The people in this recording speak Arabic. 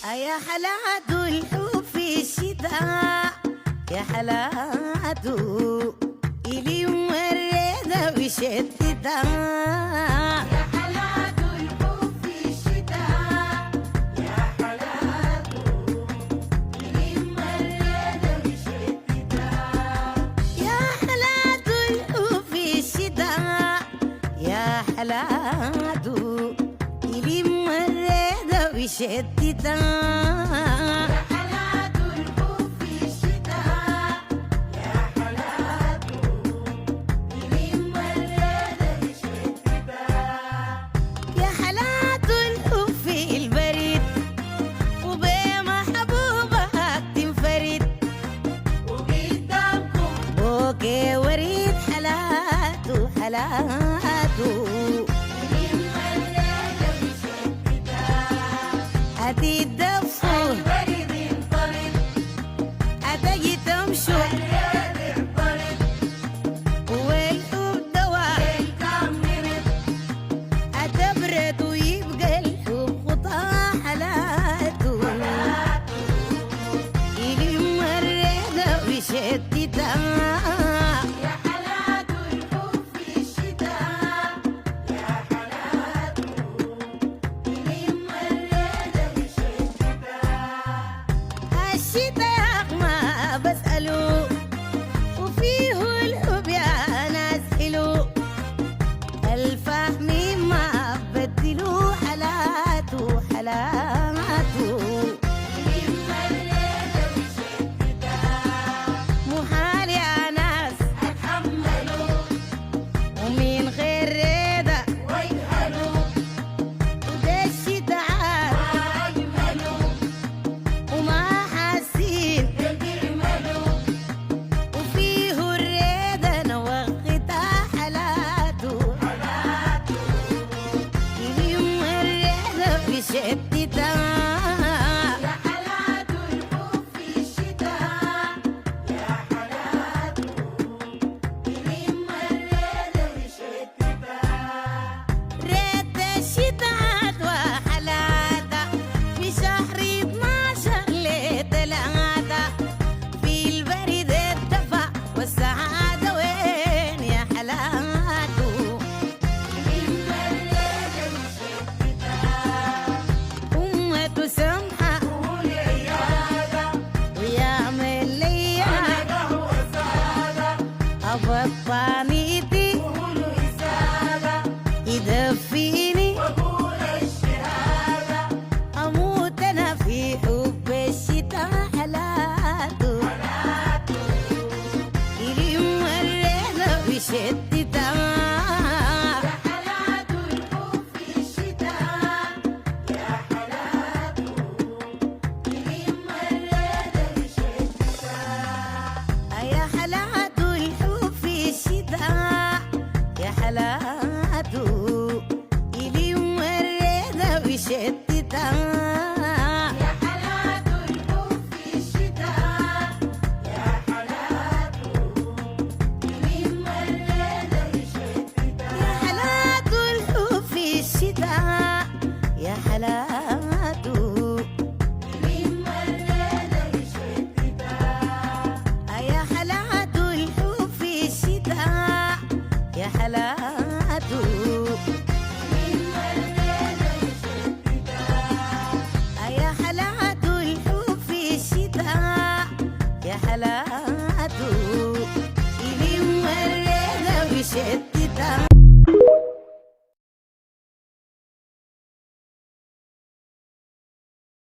يا حلاوة الحب في الشتاء، يا حلاوة إلي مريضة وشتتا. يا حلاوة الحب في الشتاء، يا حلاوة إلي مريضة وشتتا. يا حلاوة الحب في الشتاء، يا حلاوة إلي مريضة وشتتا. وريد حلاته حلاته هاتي الدفو هتجي تمشوا والحب دواء هتبرد ويبقى الحب خطا حلاته يلي مريضة وشتتا. الفهمي ما بدلوا حلاته حلاته محال يا ناس اتحملوا ومن غير رضا ويهلوا وده الشتاء ما اجملوا وما حاسين بيعملوا وفيه الرضا نوقتها حلاته شتتا. يا حلاوة الحب في الشتاء، يا حلاوة إلي مريضة وشتتا. ريت الشتاء وحلاوة في شهر 12 ل3 في البرد الدفا والسعادة وين يا حلاوة سمحة ويعمل لي أبطانيتي يدفيني أموت أنا في حب الشتاء حلاته يلي مريضة وشتتا. يا حلاوة إلي مريضة وشتتا. يا حلاوة الحب في الشتاء، يا حلاوة إلي مريضة وشتتا. يا حلاوة الحب في الشتاء، يا حلاوة إلي مريضة وشتتا. يا حلاوة الحب في الشتاء، يا حلاوة يا حلاوة الحب في الشتاء، يا حلاوة إلي مريضة وشتتا.